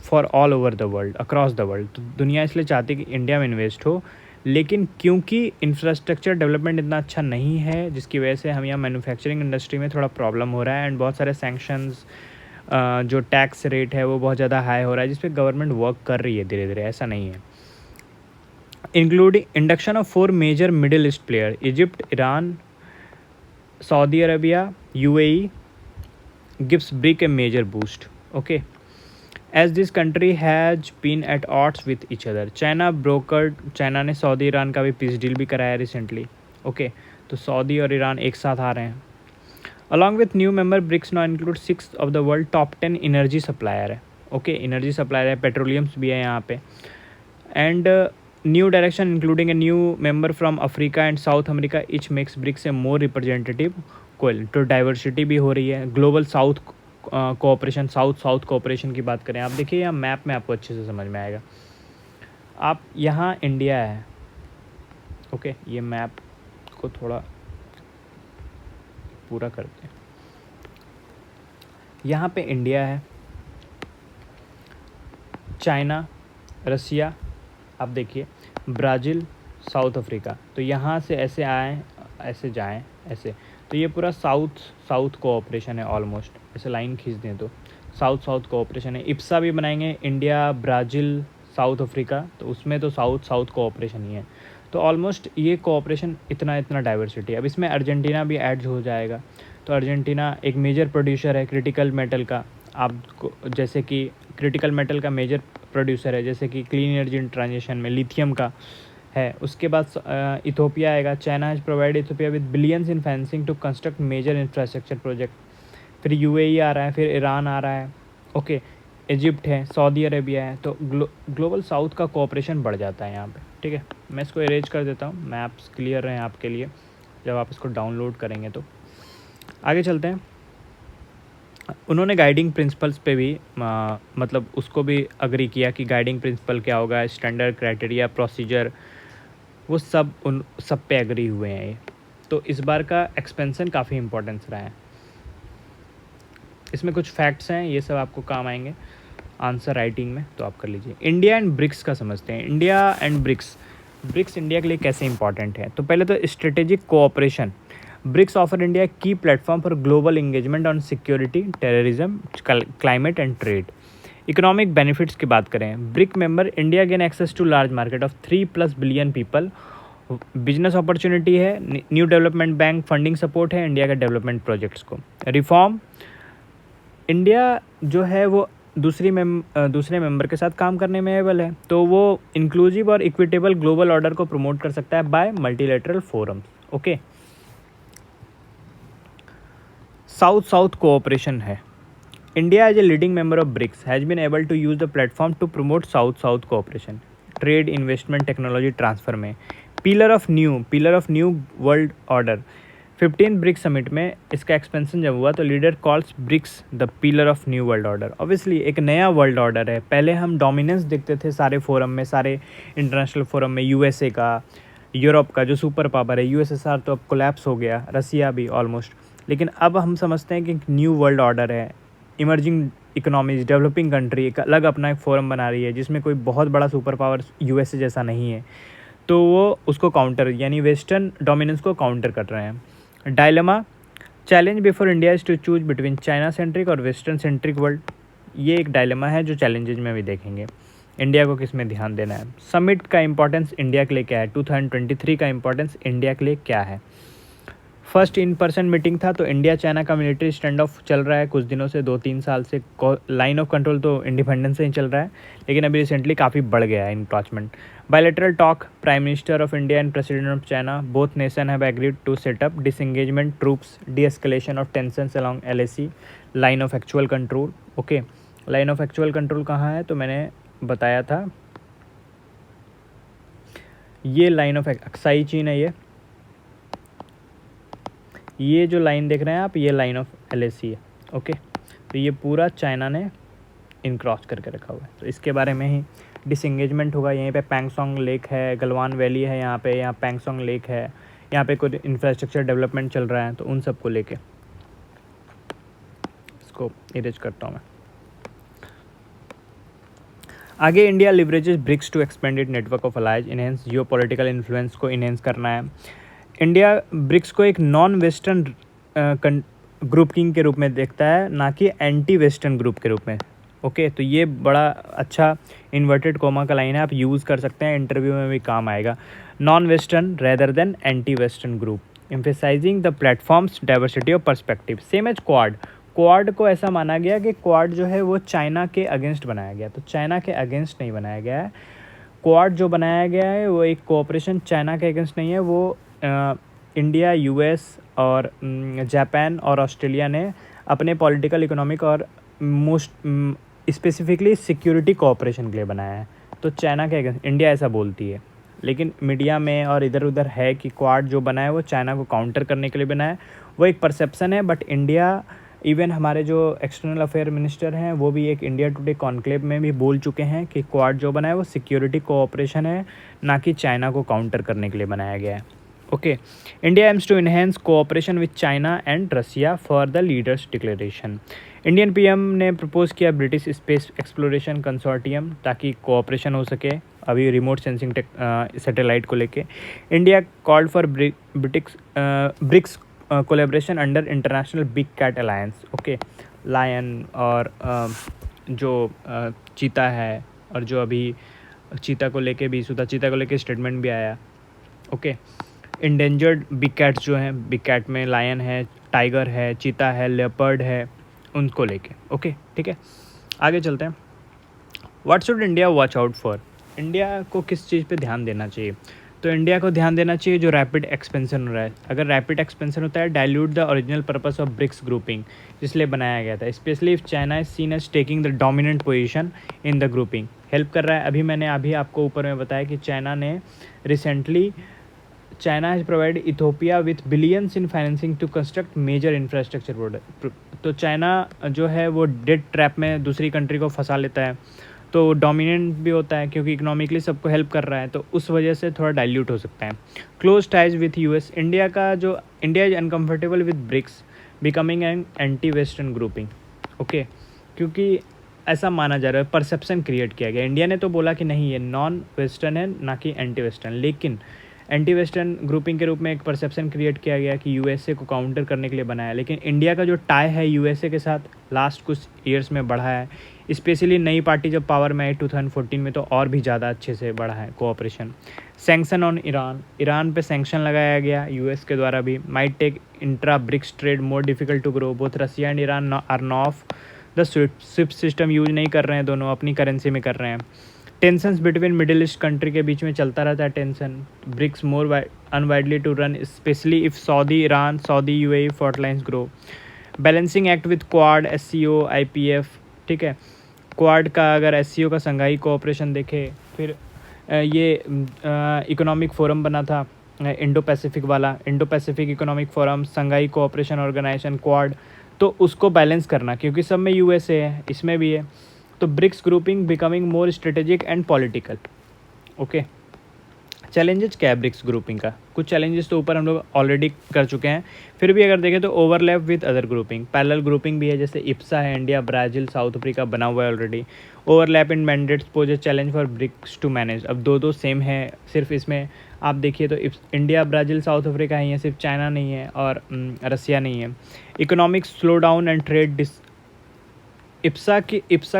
for all over the world, across the world. तो दुनिया इसलिए चाहती है कि इंडिया में इन्वेस्ट हो, लेकिन क्योंकि इंफ्रास्ट्रक्चर डेवलपमेंट इतना अच्छा नहीं है, जिसकी वजह से हम यहाँ मैन्युफैक्चरिंग इंडस्ट्री में थोड़ा प्रॉब्लम हो रहा है, एंड बहुत सारे सैंक्शंस, जो टैक्स रेट है वो बहुत ज़्यादा हाई हो रहा है, जिस पे गवर्नमेंट वर्क कर रही है धीरे धीरे, ऐसा नहीं है। Including induction of 4 major Middle East player, Egypt, Iran, Saudi Arabia, UAE gives BRIC a major boost. Okay, as this country has been at odds with each other. China ने Saudi Iran का भी peace deal भी कराया recently. Okay, तो Saudi और Iran एक साथ आ रहे हैं। Along with new member BRICS now include 6 of the world top 10 energy supplier है। ओके, एनर्जी सप्लायर है, पेट्रोलियम्स भी है यहाँ पे, and new direction including a new member from Africa and South America each makes BRICS a more representative coil. तो diversity भी हो रही है। Global south cooperation, south cooperation की बात करें, आप देखिए यहाँ मैप में आपको अच्छे से समझ में आएगा। आप यहाँ इंडिया है, ओके, ये मैप को थोड़ा पूरा करते हैं। यहाँ पे इंडिया है, चाइना, रसिया, आप देखिए, ब्राज़ील, साउथ अफ्रीका। तो यहाँ से ऐसे आएँ, ऐसे जाएँ, ऐसे, तो ये पूरा साउथ कोऑपरेशन है ऑलमोस्ट। ऐसे लाइन खींच दें तो साउथ कोऑपरेशन है। इप्सा भी बनाएंगे, इंडिया, ब्राज़ील, साउथ अफ्रीका, तो उसमें तो साउथ कोऑपरेशन ही है। तो ऑलमोस्ट ये कोऑपरेशन इतना डाइवर्सिटी है। अब इसमें अर्जेंटीना भी ऐड हो जाएगा। तो अर्जेंटीना एक मेजर प्रोड्यूसर है क्रिटिकल मेटल का, आपको जैसे कि क्रिटिकल मेटल का मेजर प्रोड्यूसर है, जैसे कि क्लीन एनर्जी ट्रांजिशन में लिथियम का है। उसके बाद इथोपिया आएगा। China has provide Ethiopia with billions in financing to construct major infrastructure project. फिर यूएई आ रहा है, फिर ईरान आ रहा है, ओके, इजिप्ट है, सऊदी अरेबिया है। तो ग्लोबल साउथ का कोऑपरेशन बढ़ जाता है यहाँ पे, ठीक है। मैं इसको इरेज कर देता हूँ, मैप्स क्लियर रहें आपके लिए जब आप इसको डाउनलोड करेंगे। तो आगे चलते हैं। उन्होंने गाइडिंग प्रिंसिपल्स पे भी मतलब उसको भी अग्री किया कि गाइडिंग प्रिंसिपल क्या होगा, स्टैंडर्ड क्राइटेरिया, प्रोसीजर, वो उन सब पे एग्री हुए हैं ये। तो इस बार का एक्सपेंशन काफ़ी इंपॉर्टेंस रहा है। इसमें कुछ फैक्ट्स हैं, ये सब आपको काम आएंगे आंसर राइटिंग में, तो आप कर लीजिए। इंडिया एंड ब्रिक्स का समझते हैं। इंडिया एंड ब्रिक्स इंडिया के लिए कैसे इंपॉर्टेंट है। तो पहले तो strategic cooperation. BRICS offer India की platform for global engagement on security, terrorism, climate and trade. Economic benefits की बात करें, BRIC member India gain access to large market of 3+ billion people business opportunity है, new development bank funding support है India के development projects को। Reform, India जो है वो दूसरे मेंबर के साथ काम करने में एबल है, तो वो इंक्लूसिव और इक्विटेबल ग्लोबल ऑर्डर को प्रमोट कर सकता है by multilateral forums. Okay, south south cooperation है। India as a leading member of BRICS has been able to use the platform to promote south south cooperation trade, investment, technology transfer में। Pillar of new world order 15 BRICS summit में इसका expansion जब हुआ तो leader calls BRICS the pillar of new world order. Obviously एक नया world order है। पहले हम डोमिनेंस देखते थे सारे फोरम में, सारे इंटरनेशनल फोरम में, यूएसए का, यूरोप का जो सुपर पावर है, यूएसएसआर तो अब कोलैप्स हो गया, रसिया भी ऑलमोस्ट। लेकिन अब हम समझते हैं कि न्यू वर्ल्ड ऑर्डर है, इमर्जिंग इकोनॉमीज, डेवलपिंग कंट्री एक अलग अपना एक फोरम बना रही है जिसमें कोई बहुत बड़ा सुपर पावर यूएसए जैसा नहीं है, तो वो उसको काउंटर यानी वेस्टर्न डोमिनेंस को काउंटर कर रहे हैं। Dilemma, challenge before India is to choose between China centric और वेस्टर्न सेंट्रिक वर्ल्ड। ये एक डायलेमा है जो चैलेंजेज में भी देखेंगे, इंडिया को किस में ध्यान देना है। समिट का इंपॉर्टेंस इंडिया के लिए क्या है, 2023 का इंपॉर्टेंस इंडिया के लिए क्या है। फर्स्ट इन पर्सन मीटिंग था, तो इंडिया चाइना का मिलिट्री स्टैंड ऑफ चल रहा है कुछ दिनों से, 2-3 साल से। लाइन ऑफ कंट्रोल तो इंडिपेंडेंस से ही चल रहा है, लेकिन अभी रिसेंटली काफ़ी बढ़ गया है encroachment. Bilateral talk, prime minister of India and president of China both nation have agreed to setup disengagement troops, deescalation of tensions along LAC, line of actual control. Okay, line of actual control कहाँ है, तो मैंने बताया था ये line of Aksai चीन है। ये जो लाइन देख रहे हैं आप, ये लाइन ऑफ एलएसी है। ओके, तो ये पूरा चाइना ने इनक्रॉस करके रखा हुआ है, तो इसके बारे में ही डिसएंगेजमेंट होगा। यहीं पे पैंगसोंग लेक है, गलवान वैली है, यहाँ पैंगसोंग लेक है, यहाँ पे कोई इंफ्रास्ट्रक्चर डेवलपमेंट चल रहा है, तो उन सबको लेके इसको इरेज करता हूँ मैं। आगे, India leverages BRICS to expand it network of allies, enhance geopolitical influence को इनहेंस करना है। इंडिया ब्रिक्स को एक नॉन वेस्टर्न ग्रुप किंग के रूप में देखता है, ना कि एंटी वेस्टर्न ग्रुप के रूप में। ओके, तो ये बड़ा अच्छा इन्वर्टेड कोमा का लाइन है, आप यूज़ कर सकते हैं, इंटरव्यू में भी काम आएगा। Non western rather than anti western group, emphasising the platform's diversity of perspective, same as Quad. Quad को ऐसा माना गया कि क्वाड जो है वो चाइना के अगेंस्ट बनाया गया, तो चाइना के अगेंस्ट नहीं बनाया गया है। क्वाड जो बनाया गया है वो एक कोऑपरेशन चाइना के अगेंस्ट नहीं है, वो इंडिया, यूएस और जापान और ऑस्ट्रेलिया ने अपने पॉलिटिकल, इकोनॉमिक और मोस्ट स्पेसिफिकली सिक्योरिटी कोऑपरेशन के लिए बनाया है। तो चाइना के अगेंस्ट इंडिया ऐसा बोलती है, लेकिन मीडिया में और इधर उधर है कि क्वाड जो बना है वो चाइना को काउंटर करने के लिए बना है। वो एक परसेप्शन है, बट इंडिया, इवन हमारे जो एक्सटर्नल अफेयर मिनिस्टर हैं वो भी एक इंडिया टुडे कॉन्क्लेव में भी बोल चुके हैं कि क्वाड जो बना है वो सिक्योरिटी कोऑपरेशन है, ना कि चाइना को काउंटर करने के लिए बनाया गया है। Okay, India aims to enhance cooperation with China and Russia for the leaders declaration. Indian PM ने प्रपोज किया ब्रिटिश स्पेस एक्सप्लोरेशन कंसोर्टियम ताकि कोऑपरेशन हो सके अभी रिमोट सेंसिंग सैटेलाइट को लेके। India called for BRICS collaboration under International Big Cat Alliance. Okay, lion और जो चीता है, और जो अभी चीता को लेके भी, सुधा चीता को लेके स्टेटमेंट भी आया। ओके, इंडेंजर्ड बिग कैट्स जो हैं, बिग कैट में लायन है, टाइगर है, चीता है, लेपर्ड है, उनको लेके। ओके, ठीक है, आगे चलते हैं। What should India watch out for, India को किस चीज़ पे ध्यान देना चाहिए, तो इंडिया को ध्यान देना चाहिए जो रैपिड एक्सपेंशन हो रहा है। अगर रैपिड एक्सपेंशन होता है, dilute the original purpose of BRICS grouping, इसलिए बनाया गया था, specially if China is seen as taking the dominant position in the grouping, help कर रहा है। अभी आपको ऊपर में बताया कि चाइना ने recently, China has provide Ethiopia with billions in financing to construct major infrastructure project. तो चाइना जो है वो डेट ट्रैप में दूसरी कंट्री को फंसा लेता है, तो डोमिनेंट भी होता है क्योंकि इकोनॉमिकली सबको हेल्प कर रहा है, तो उस वजह से थोड़ा डाइल्यूट हो सकता है। Close ties with US, India is uncomfortable with BRICS becoming an anti western grouping. Okay, क्योंकि ऐसा माना जा रहा है, परसेप्शन क्रिएट किया गया। इंडिया ने तो बोला कि नहीं ये नॉन वेस्टर्न है, ना कि एंटी वेस्टर्न, लेकिन एंटी वेस्टर्न ग्रुपिंग के रूप में एक परसेप्शन क्रिएट किया गया कि यूएसए को काउंटर करने के लिए बना है, लेकिन इंडिया का जो टाई है यूएसए के साथ लास्ट कुछ ईयर्स में बढ़ा है, स्पेशली नई पार्टी जब पावर में आई 2014 में, तो और भी ज़्यादा अच्छे से बढ़ा है cooperation. Sanction on Iran, Iran पे सैंक्शन लगाया गया यूएस के द्वारा भी। Might take intra BRICS trade more difficult to grow, both Russia and Iran are no of the SWIFT system use नहीं कर रहे हैं, दोनों अपनी करेंसी में कर रहे हैं। Tensions between middle east country के बीच में चलता रहता है टेंशन। ब्रिक्स मोर अनवाइडली to run specially if Saudi Iran Saudi UAE fault lines grow. Balancing act with Quad SCO IPF, ठीक है। क्वाड का अगर एससीओ का संघाई कोऑपरेशन देखे, फिर ये इकोनॉमिक फोरम बना था इंडो पैसिफिक वाला, इंडो पैसिफिक इकोनॉमिक फोरम, संघाई कोऑपरेशन ऑर्गेनाइजेशन क्वाड, तो उसको बैलेंस करना, क्योंकि सब में यूएसए है, इसमें भी है। तो BRICS grouping becoming more strategic and political. Okay, challenges क्या है ब्रिक्स ग्रुपिंग का? कुछ चैलेंजेस तो ऊपर हम लोग ऑलरेडी कर चुके हैं, फिर भी अगर देखें तो overlap with other grouping, parallel grouping भी है, जैसे इप्सा है, इंडिया ब्राज़ील साउथ अफ्रीका बना हुआ है already. Overlap in mandates pose a challenge for BRICS to manage, अब दो सेम है, सिर्फ इसमें आप देखिए तो इंडिया ब्राज़ील साउथ अफ्रीका ही है, सिर्फ चाइना नहीं है और रसिया नहीं है। Economic slow down and trade IBSA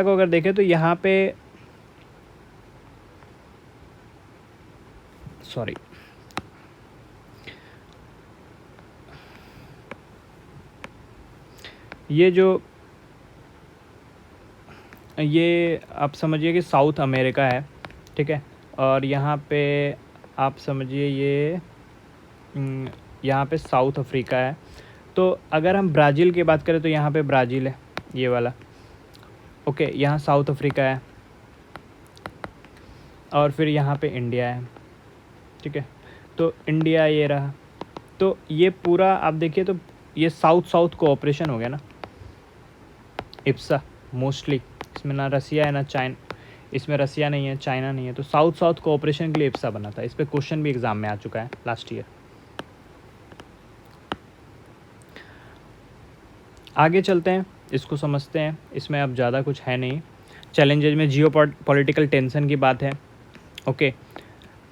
को अगर देखें तो यहाँ पे सॉरी ये आप समझिए कि साउथ अमेरिका है, ठीक है, और यहाँ पे आप समझिए ये यहाँ पे साउथ अफ्रीका है। तो अगर हम ब्राज़ील की बात करें तो यहाँ पे ब्राज़ील है ये वाला, ओके, यहाँ साउथ अफ्रीका है और फिर यहाँ पे इंडिया है, ठीक है। तो इंडिया ये रहा, तो ये पूरा आप देखिए तो ये साउथ साउथ कोऑपरेशन हो गया ना इप्सा मोस्टली। इसमें ना रसिया है ना चाइना, इसमें रसिया नहीं है, चाइना नहीं है, तो साउथ साउथ कोऑपरेशन के लिए इप्सा बना था। इस पर क्वेश्चन भी एग्जाम में आ चुका है लास्ट ईयर। आगे चलते हैं, इसको समझते हैं, इसमें अब ज़्यादा कुछ है नहीं। चैलेंजेज में जियो पॉलिटिकल टेंशन की बात है, ओके।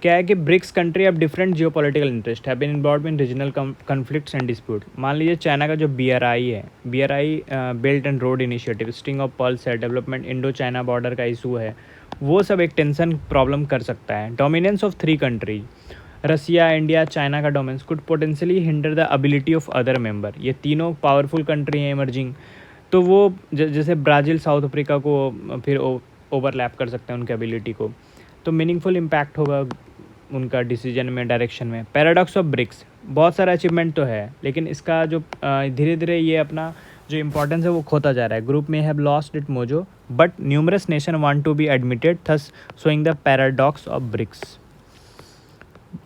क्या है कि ब्रिक्स कंट्री अब डिफरेंट जियो पॉलिटिकल इंटरेस्ट है been involve in regional conflicts and dispute. मान लीजिए चाइना का जो BRI है, BRI belt and road initiative, string of pearls है, डेवलपमेंट, इंडो चाइना बॉर्डर का इशू है, वो सब एक टेंशन प्रॉब्लम कर सकता है। Dominance of 3 countries, Russia India China का dominance could potentially hinder the ability of other member. ये तीनों पावरफुल कंट्री हैं इमर्जिंग, तो वो जैसे ब्राज़ील साउथ अफ्रीका को फिर ओवरलैप कर सकते हैं उनके एबिलिटी को, तो मीनिंगफुल इम्पैक्ट होगा उनका डिसीजन में, डायरेक्शन में। पैराडॉक्स ऑफ ब्रिक्स, बहुत सारा अचीवमेंट तो है, लेकिन इसका जो धीरे धीरे ये अपना जो इम्पोर्टेंस है वो खोता जा रहा है। ग्रुप में have lost it mojo but numerous nation want to be admitted, thus showing the paradox of BRICS.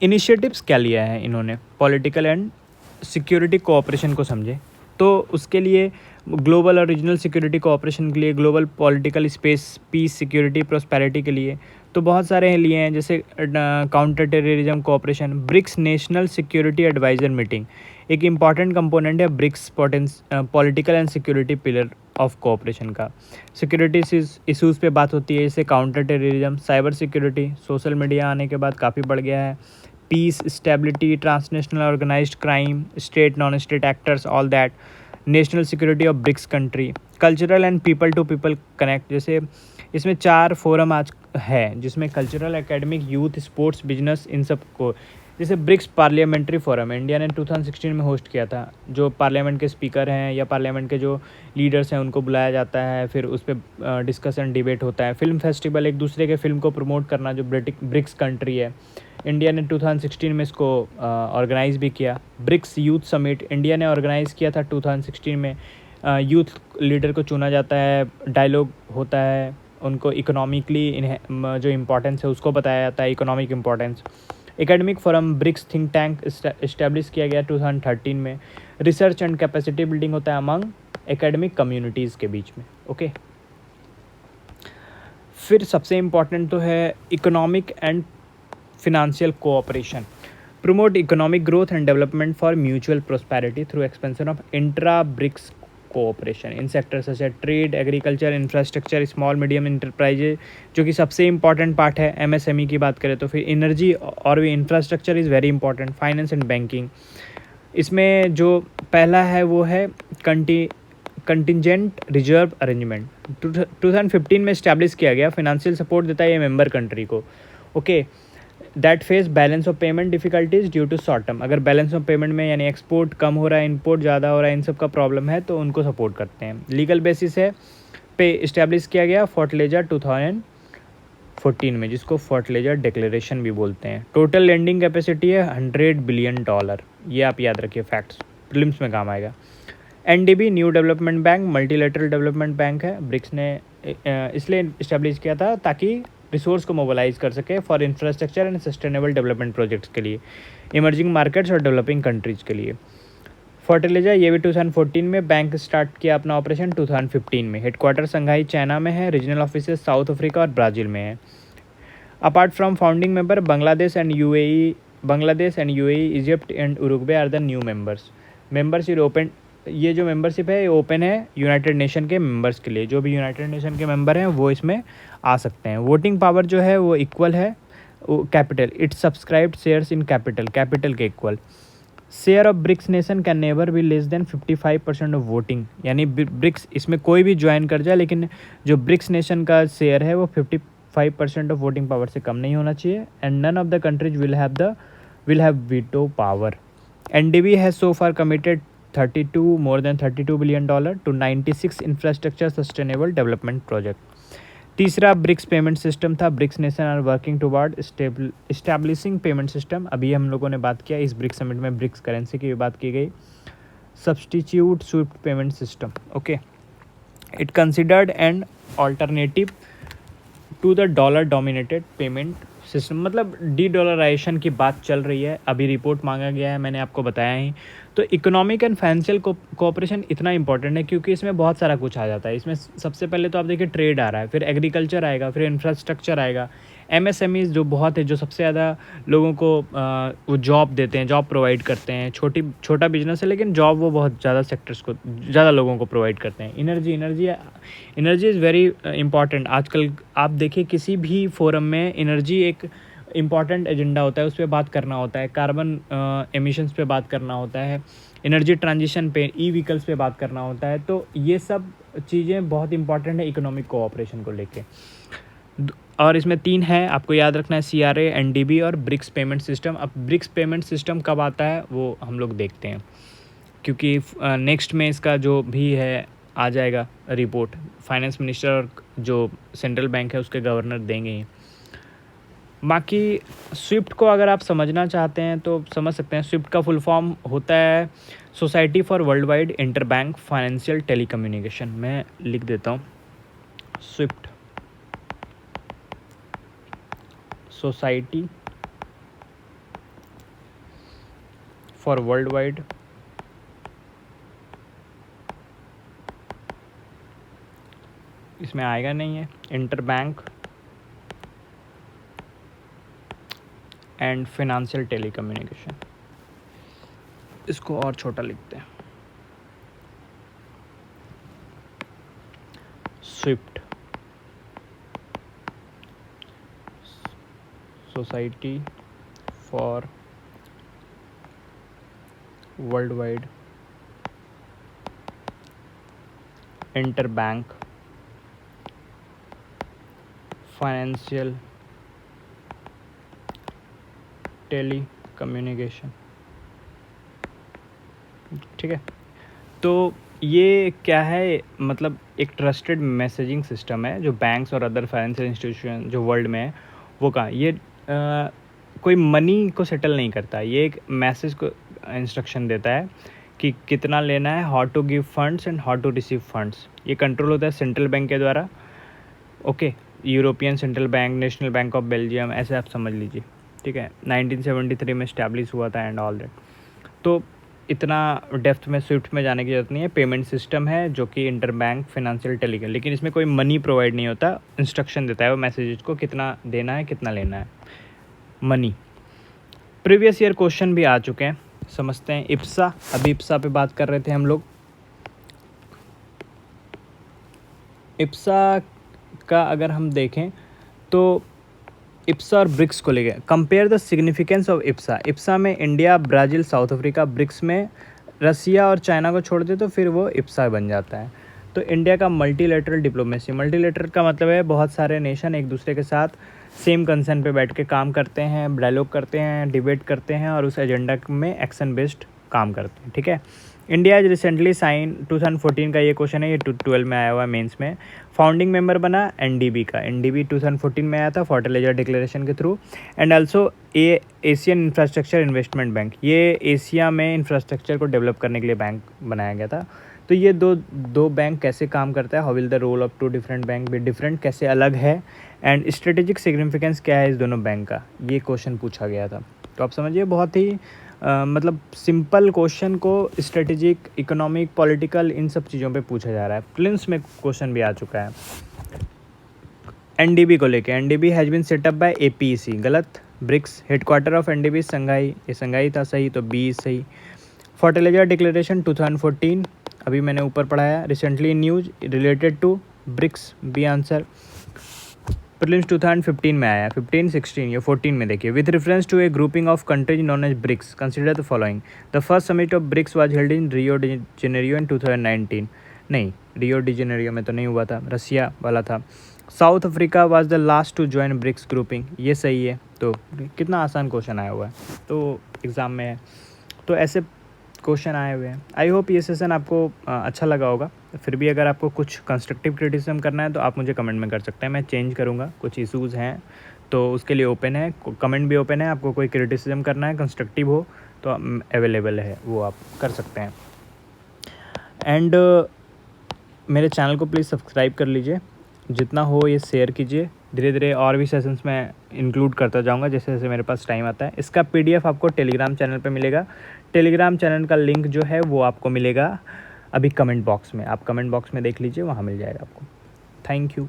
Initiatives क्या लिया है इन्होंने? पॉलिटिकल एंड सिक्योरिटी कोऑपरेशन को समझे, तो उसके लिए ग्लोबल और रीजनल सिक्योरिटी कोऑपरेशन के लिए, global political space, peace, security, prosperity के लिए तो बहुत सारे लिए हैं, जैसे counter terrorism cooperation. BRICS national security adviser meeting एक इम्पॉर्टेंट कंपोनेंट है BRICS political and security pillar of cooperation का। सिक्योरिटी इशूज़ पे बात होती है, जैसे counter terrorism, cyber security, social media आने के बाद काफ़ी बढ़ गया है, peace, stability, transnational organised crime, state non state actors, all that, national security of BRICS country, cultural and people to people connect. जैसे इसमें 4 फोरम आज है, जिसमें cultural, academic, youth, sports, business, इन सब को, जैसे ब्रिक्स पार्लियामेंट्री फोरम इंडिया ने 2016 में होस्ट किया था। जो पार्लियामेंट के स्पीकर हैं या पार्लियामेंट के जो लीडर्स हैं उनको बुलाया जाता है, फिर उस पर डिस्कशन डिबेट होता है। फिल्म फेस्टिवल, एक दूसरे के फिल्म को प्रमोट करना, जो ब्रिक्स कंट्री है, इंडिया ने 2016 में इसको ऑर्गेनाइज़ भी किया। ब्रिक्स यूथ समिट इंडिया ने ऑर्गेनाइज़ किया था 2016 में। यूथ लीडर को चुना जाता है, डायलॉग होता है, उनको इकोनॉमिकली जो इम्पोर्टेंस है उसको बताया जाता है, economic importance. Academic forum BRICS think tank establish किया गया 2013 में। रिसर्च एंड कैपेसिटी बिल्डिंग होता है अमंग एकेडमिक कम्युनिटीज़ के बीच में, ओके। फिर सबसे इम्पॉर्टेंट तो है economic and financial cooperation. Promote economic growth and development for mutual prosperity through expansion of intra BRICS cooperation in sectors such as trade, agriculture, infrastructure, small medium enterprises, जो कि सबसे इंपॉर्टेंट पार्ट है। MSME की बात करें तो फिर energy और भी infrastructure is very important, finance and banking. इसमें जो पहला है वो है कंटिजेंट रिजर्व अरेंजमेंट, 2015 में इस्टेब्लिश किया गया। फाइनेंशियल सपोर्ट देता है ये मेंबर कंट्री को। Okay, that face balance of payment difficulties due to short term, अगर बैलेंस ऑफ पेमेंट में यानी एक्सपोर्ट कम हो रहा है, इंपोर्ट ज़्यादा हो रहा है, इन सब का प्रॉब्लम है तो उनको सपोर्ट करते हैं। लीगल बेसिस है पे इस्टेब्लिश किया गया फोर्टलेजर 2014 में, जिसको फोर्टलेजर डिक्लेरेशन भी बोलते हैं। टोटल लेंडिंग कैपेसिटी है $100 बिलियन, ये आप याद रखिए, फैक्ट्स प्रीलिम्स में काम आएगा। NDB new development bank multilateral development bank है, ब्रिक्स ने इसलिए इस्टेब्लिश किया था ताकि रिसोर्स को मोबिलाइज कर सके for infrastructure and sustainable development projects के लिए, इमर्जिंग मार्केट्स और डेवलपिंग कंट्रीज़ के लिए। फर्टिलाइजर ये भी 2014 में, बैंक स्टार्ट किया अपना ऑपरेशन 2015 में। हेडक्वार्टर संघाई चाइना में है, रीजनल ऑफिसेज साउथ अफ्रीका और ब्राज़ील में है। Apart from founding member, Bangladesh and UAE, Egypt and Uruguay are the new members. Membership open, ये जो मेंबरशिप है ये ओपन है यूनाइटेड नेशन के मेंबर्स के लिए, जो भी यूनाइटेड नेशन के मेंबर हैं वो इसमें आ सकते हैं। वोटिंग पावर जो है वो इक्वल है, capital it subscribed shares in capital के equal. Share of BRICS nation can never be less than 55% of voting, यानी ब्रिक्स इसमें कोई भी ज्वाइन कर जाए लेकिन जो ब्रिक्स नेशन का शेयर है वो 55% ऑफ वोटिंग पावर से कम नहीं होना चाहिए। And none of the countries will have veto power. NDB has so far committed more than $32 billion to 96 infrastructure sustainable development project. तीसरा ब्रिक्स पेमेंट सिस्टम था। BRICS nation are working toward establishing payment system, अभी हम लोगों ने बात किया इस BRICS summit में, ब्रिक्स करेंसी की भी बात की गई। Substitute SWIFT payment system, okay, it considered an alternative to the dollar dominated payment system, मतलब डी डॉलराइजेशन की बात चल रही है, अभी रिपोर्ट मांगा गया है, मैंने आपको बताया ही। तो इकोनॉमिक एंड फाइनेंशियल कोऑपरेशन इतना इंपॉर्टेंट है क्योंकि इसमें बहुत सारा कुछ आ जाता है। इसमें सबसे पहले तो आप देखिए ट्रेड आ रहा है, फिर एग्रीकल्चर आएगा, फिर इंफ्रास्ट्रक्चर आएगा, एमएसएमईज जो बहुत है, जो सबसे ज़्यादा लोगों को वो जॉब देते हैं, जॉब प्रोवाइड करते हैं। छोटा बिजनेस है लेकिन जॉब वो बहुत ज़्यादा सेक्टर्स को, ज़्यादा लोगों को प्रोवाइड करते हैं। Energy is very important. आजकल आप देखिए किसी भी फोरम में एनर्जी एक इम्पॉर्टेंट एजेंडा होता है, उस पर बात करना होता है, कार्बन एमिशंस पे बात करना होता है, एनर्जी ट्रांजिशन पे, ई व्हीकल्स पे बात करना होता है। तो ये सब चीज़ें बहुत इंपॉर्टेंट है इकोनॉमिक कोऑपरेशन को लेके। और इसमें 3 है, आपको याद रखना है, CRA, एनडीबी और ब्रिक्स पेमेंट सिस्टम। अब ब्रिक्स पेमेंट सिस्टम कब आता है वो हम लोग देखते हैं, क्योंकि नेक्स्ट में इसका जो भी है आ जाएगा रिपोर्ट, फाइनेंस मिनिस्टर और जो सेंट्रल बैंक है उसके गवर्नर देंगे ही। बाकी स्विफ्ट को अगर आप समझना चाहते हैं तो समझ सकते हैं। स्विफ्ट का फुल फॉर्म होता है society for world wide inter bank financial telecommunication. मैं लिख देता हूँ, Swift society for world wide इसमें आएगा नहीं है, inter bank and financial telecommunication, इसको और छोटा लिखते हैं, Swift society for world wide inter bank financial telecommunication, ठीक है। तो ये क्या है, मतलब एक ट्रस्टेड मैसेजिंग सिस्टम है जो बैंक्स और अदर फाइनेंशियल इंस्टीट्यूशन जो वर्ल्ड में है वो का ये कोई मनी को सेटल नहीं करता, ये एक मैसेज को इंस्ट्रक्शन देता है कि कितना लेना है, how to give funds and how to receive funds. ये कंट्रोल होता है सेंट्रल बैंक के द्वारा, okay, European central bank, national bank of Belgium, ऐसे आप समझ लीजिए, ठीक है। 1973 में इस्टेब्लिश हुआ था एंड ऑल दैट। तो इतना डेप्थ में स्विफ्ट में जाने की जरूरत नहीं है। पेमेंट सिस्टम है जो कि इंटर बैंक फाइनेंशियल टेलीकम, लेकिन इसमें कोई मनी प्रोवाइड नहीं होता, इंस्ट्रक्शन देता है वो मैसेजेस को कितना देना है, कितना लेना है, मनी। प्रीवियस ईयर क्वेश्चन भी आ चुके हैं, समझते हैं। इप्सा, अभी इप्सा पे बात कर रहे थे हम लोग। इप्सा का अगर हम देखें तो इप्सा और ब्रिक्स को लेके compare the significance of IBSA. IBSA में India, Brazil, South Africa, BRICS में रसिया और चाइना को छोड़ दे तो फिर वो इप्सा बन जाता है। तो इंडिया का मल्टीलेटरल डिप्लोमेसी, मल्टीलेटरल का मतलब है बहुत सारे नेशन एक दूसरे के साथ सेम कंसर्न पे बैठ के काम करते हैं, डायलॉग करते हैं, डिबेट करते हैं और उस एजेंडा में एक्शन बेस्ड काम करते हैं। ठीक है। इंडिया इज रिसेंटली साइन 2014 का ये क्वेश्चन है, ये 12 में आया हुआ है मेंस में। फाउंडिंग मेंबर बना एनडीबी का, एनडीबी 2014 में आया था फर्टिलाइजर डिक्लेरेशन के through. And also Asian infrastructure investment bank, ये एशिया में इंफ्रास्ट्रक्चर को डेवलप करने के लिए बैंक बनाया गया था। तो ये दो बैंक कैसे काम करता है, how will the role of two different bank be different, कैसे अलग है, एंड स्ट्रेटेजिक सिग्निफिकेंस क्या है इस दोनों बैंक का, ये क्वेश्चन पूछा गया था। तो आप समझिए बहुत ही मतलब सिंपल क्वेश्चन को स्ट्रेटेजिक, इकोनॉमिक, पॉलिटिकल, इन सब चीज़ों पे पूछा जा रहा है। प्रिलिम्स में क्वेश्चन भी आ चुका है। एनडीबी को लेके, NDB has been set up by APEC, गलत। BRICS, headquarter of NDB Shanghai, ये संघाई था, सही, तो बी सही। फर्टिलाइजर डिक्लेरेशन 2014, अभी मैंने ऊपर पढ़ाया। Recently news related to BRICS, B answer. Prelims 2015 में आया, 15, 16, ये 14 में देखिए। With reference to a grouping of countries known as BRICS, consider the following. The first summit of BRICS was held in Rio de Janeiro in 2019। नहीं, रियो de Janeiro में तो नहीं हुआ था, रसिया वाला था। South Africa was the last to join BRICS grouping, ये सही है। तो कितना आसान क्वेश्चन आया हुआ है, तो एग्ज़ाम में है, तो ऐसे क्वेश्चन आए हुए हैं। आई होप ये सेशन आपको अच्छा लगा होगा। फिर भी अगर आपको कुछ कंस्ट्रक्टिव क्रिटिसिज्म करना है तो आप मुझे कमेंट में कर सकते हैं, मैं चेंज करूँगा। कुछ इशूज़ हैं तो उसके लिए ओपन है, कमेंट भी ओपन है। आपको कोई क्रिटिसिज्म करना है कंस्ट्रक्टिव हो तो अवेलेबल है, वो आप कर सकते हैं। एंड मेरे चैनल को प्लीज़ सब्सक्राइब कर लीजिए, जितना हो ये शेयर कीजिए। धीरे धीरे और भी सेशंस में इंक्लूड करता जाऊंगा जैसे जैसे मेरे पास टाइम आता है। इसका पीडीएफ आपको टेलीग्राम चैनल पे मिलेगा। टेलीग्राम चैनल का लिंक जो है वो आपको मिलेगा अभी कमेंट बॉक्स में, आप कमेंट बॉक्स में देख लीजिए, वहाँ मिल जाएगा आपको। Thank you.